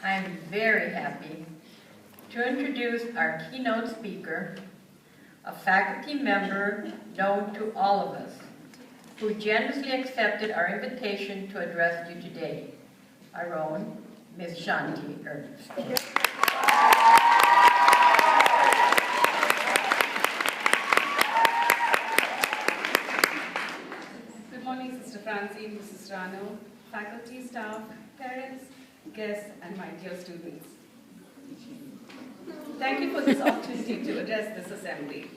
I'm very happy to introduce our keynote speaker, a faculty member known to all of us, who generously accepted our invitation to address you today, our own Ms. Shanti Ernest. Good morning, Sister Francine, Mrs. Rano, faculty, staff, parents, guests, and my dear students. Thank you for this opportunity to address this assembly.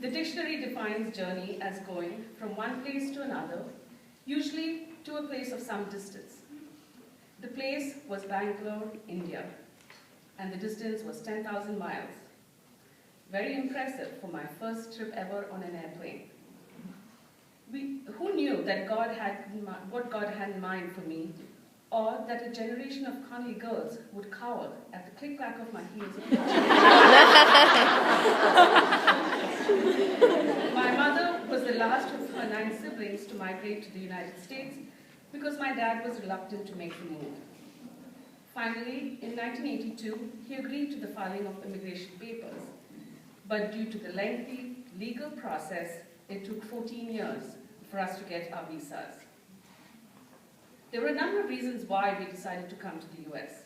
The dictionary defines journey as going from one place to another, usually to a place of some distance. The place was Bangalore, India, and the distance was 10,000 miles. Very impressive for my first trip ever on an airplane. Who knew that what God had in mind for me, or that a generation of Connolly girls would cower at the click-clack of my heels. My mother was the last of her 9 siblings to migrate to the United States because my dad was reluctant to make the move. Finally, in 1982, he agreed to the filing of immigration papers, but due to the lengthy legal process, it took 14 years for us to get our visas. There were a number of reasons why we decided to come to the US.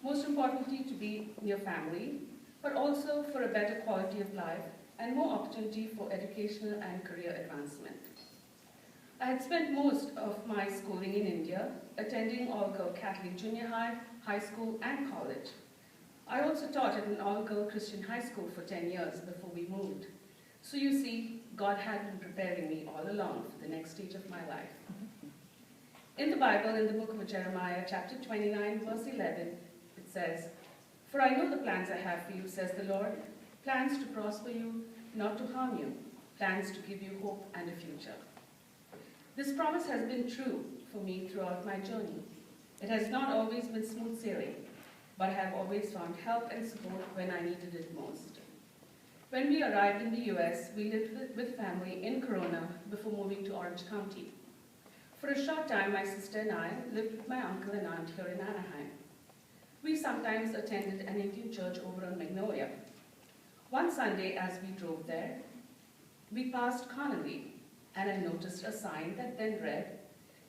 Most importantly, to be near family, but also for a better quality of life and more opportunity for educational and career advancement. I had spent most of my schooling in India, attending all-girl Catholic junior high, high school, and college. I also taught at an all-girl Christian high school for 10 years before we moved. So you see, God had been preparing me all along for the next stage of my life. In the Bible, in the book of Jeremiah, chapter 29, verse 11, it says, "For I know the plans I have for you, says the Lord, plans to prosper you, not to harm you, plans to give you hope and a future." This promise has been true for me throughout my journey. It has not always been smooth sailing, but I have always found help and support when I needed it most. When we arrived in the US, we lived with family in Corona before moving to Orange County. For a short time, my sister and I lived with my uncle and aunt here in Anaheim. We sometimes attended an Indian church over on Magnolia. One Sunday, as we drove there, we passed Connolly, and I noticed a sign that then read,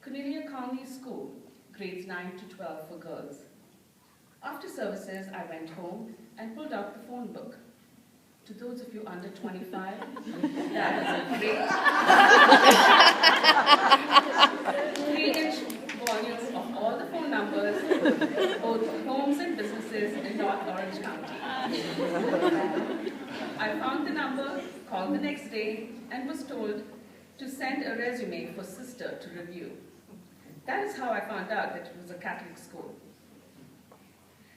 "Cornelia Connolly School, grades 9 to 12 for girls." After services, I went home and pulled out the phone book. To those of you under 25, that was a great 3-inch volume of all the phone numbers, both homes and businesses in North Orange County. I found the number, called the next day, and was told to send a resume for sister to review. That is how I found out that it was a Catholic school.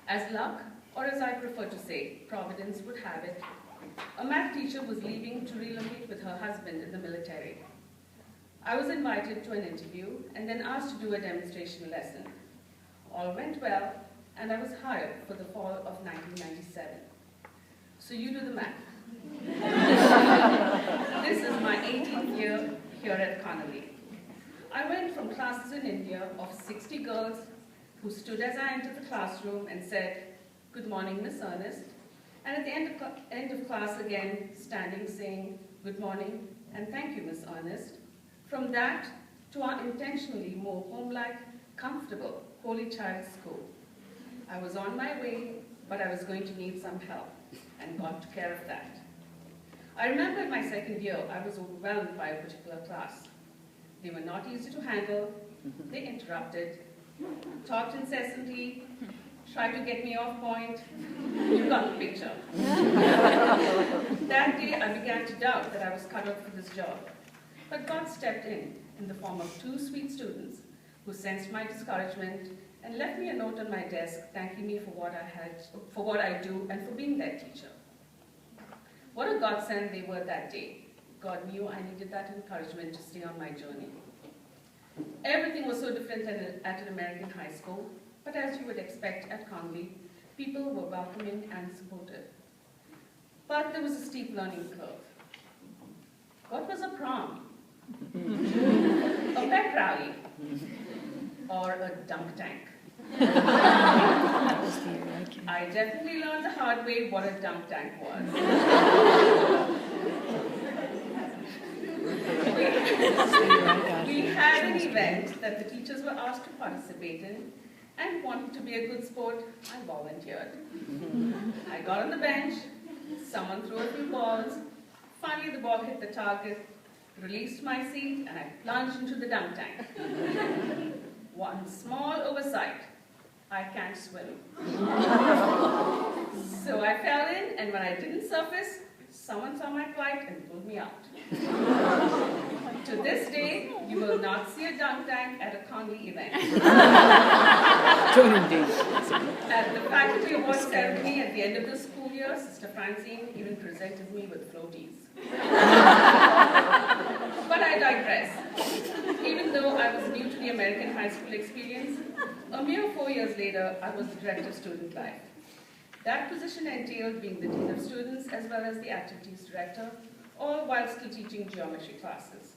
As luck, or as I prefer to say, Providence would have it, a math teacher was leaving to relocate with her husband in the military. I was invited to an interview and then asked to do a demonstration lesson. All went well, and I was hired for the fall of 1997. So you do the math. This is my 18th year here at Connolly. I went from classes in India of 60 girls who stood as I entered the classroom and said, "Good morning, Miss Ernest," and at the end of class again, standing saying, "Good morning," and "Thank you, Miss Ernest." From that to our intentionally more home-like, comfortable, Holy Child School. I was on my way, but I was going to need some help, and God took care of that. I remember in my second year, I was overwhelmed by a particular class. They were not easy to handle, they interrupted, talked incessantly, tried to get me off point. You got the picture. That day, I began to doubt that I was cut out for this job. But God stepped in the form of 2 sweet students who sensed my discouragement and left me a note on my desk thanking me for what I do and for being their teacher. What a godsend they were that day. God knew I needed that encouragement to stay on my journey. Everything was so different at an American high school, but as you would expect at Connolly, people were welcoming and supportive. But there was a steep learning curve. What was a prom? A pep rally? Or a dunk tank? I definitely learned the hard way what a dunk tank was. We had an event that the teachers were asked to participate in, and wanting to be a good sport, I volunteered. I got on the bench, someone threw a few balls, finally the ball hit the target, released my seat, and I plunged into the dunk tank. One small oversight, I can't swim. So I fell in, and when I didn't surface, someone saw my plight and pulled me out. To this day, you will not see a dunk tank at a Conley event. At the faculty award ceremony at the end of the school year, Sister Francine even presented me with floaties. But I digress. Even though I was new to the American high school experience, a mere 4 years later, I was the director of student life. That position entailed being the dean of students as well as the activities director, all while still teaching geometry classes.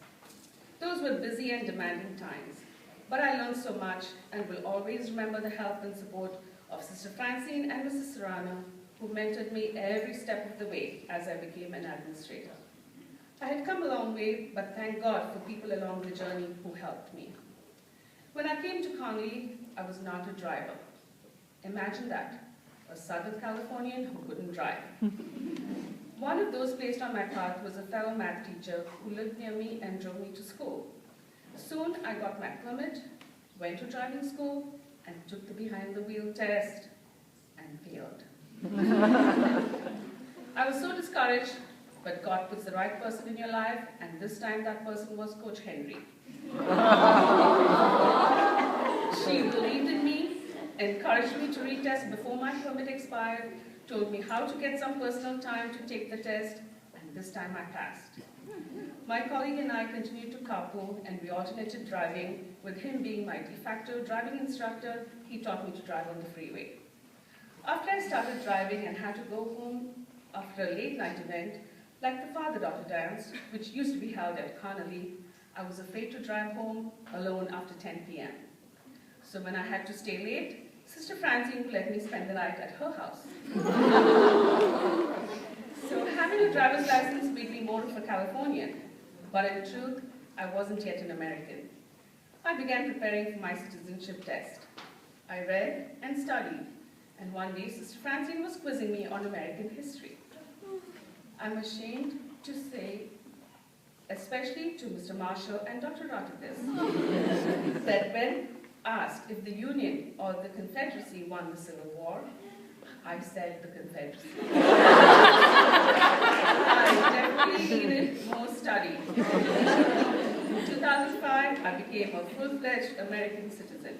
Those were busy and demanding times, but I learned so much and will always remember the help and support of Sister Francine and Mrs. Serrano, who mentored me every step of the way as I became an administrator. I had come a long way, but thank God for people along the journey who helped me. When I came to Conley, I was not a driver. Imagine that. A Southern Californian who couldn't drive. One of those placed on my path was a fellow math teacher who lived near me and drove me to school. Soon I got my permit, went to driving school, and took the behind-the-wheel test, and failed. I was so discouraged, but God puts the right person in your life, and this time that person was Coach Henry. She believed in me, encouraged me to retest before my permit expired, told me how to get some personal time to take the test, and this time I passed. My colleague and I continued to carpool, and we alternated driving, with him being my de facto driving instructor. He taught me to drive on the freeway. After I started driving and had to go home after a late night event, like the father-daughter dance, which used to be held at Connolly, I was afraid to drive home alone after 10 p.m. So when I had to stay late, Sister Francine let me spend the night at her house. So having a driver's license made me more of a Californian, but in truth, I wasn't yet an American. I began preparing for my citizenship test. I read and studied, and one day Sister Francine was quizzing me on American history. I'm ashamed to say, especially to Mr. Marshall and Dr. Rodriguez, that when asked if the Union or the Confederacy won the Civil War, I said the Confederacy. I definitely needed more study. In 2005, I became a full-fledged American citizen.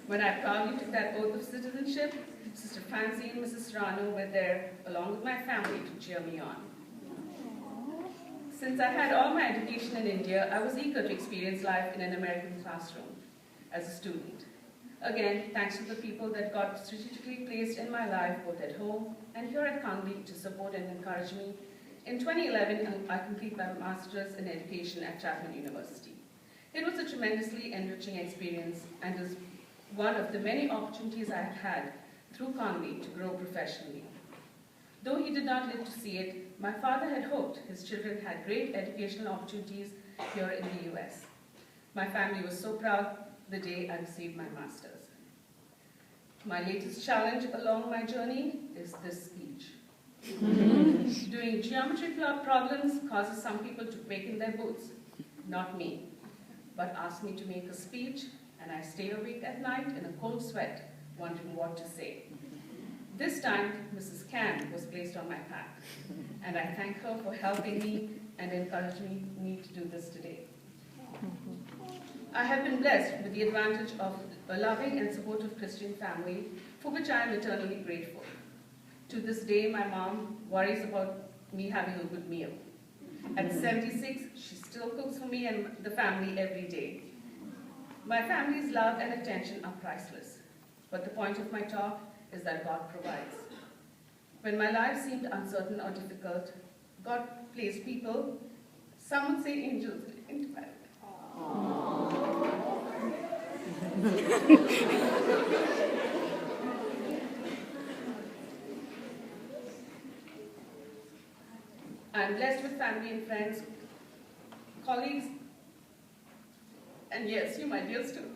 When I proudly took that oath of citizenship, Sister Francine and Mrs. Serrano were there, along with my family, to cheer me on. Since I had all my education in India, I was eager to experience life in an American classroom as a student. Again, thanks to the people that got strategically placed in my life, both at home and here at Conley, to support and encourage me. In 2011, I completed my master's in education at Chapman University. It was a tremendously enriching experience and is one of the many opportunities I have had through Conley to grow professionally. Though he did not live to see it, my father had hoped his children had great educational opportunities here in the US. My family was so proud the day I received my master's. My latest challenge along my journey is this speech. Doing geometry problems causes some people to quake in their boots, not me, but ask me to make a speech, and I stay awake at night in a cold sweat, wondering what to say. This time, Mrs. Cam was placed on my path, and I thank her for helping me and encouraging me to do this today. I have been blessed with the advantage of a loving and supportive Christian family, for which I am eternally grateful. To this day, my mom worries about me having a good meal. At 76, she still cooks for me and the family every day. My family's love and attention are priceless, but the point of my talk is that God provides. When my life seemed uncertain or difficult, God placed people, some would say angels, into my life. I'm blessed with family and friends, colleagues, and yes, you, my dear students.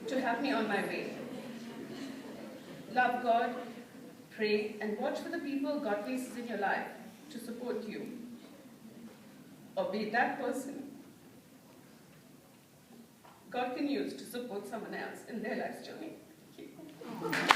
To help me on my way. Love God, pray, and watch for the people God places in your life to support you. Or be that person God can use to support someone else in their life's journey. Thank you.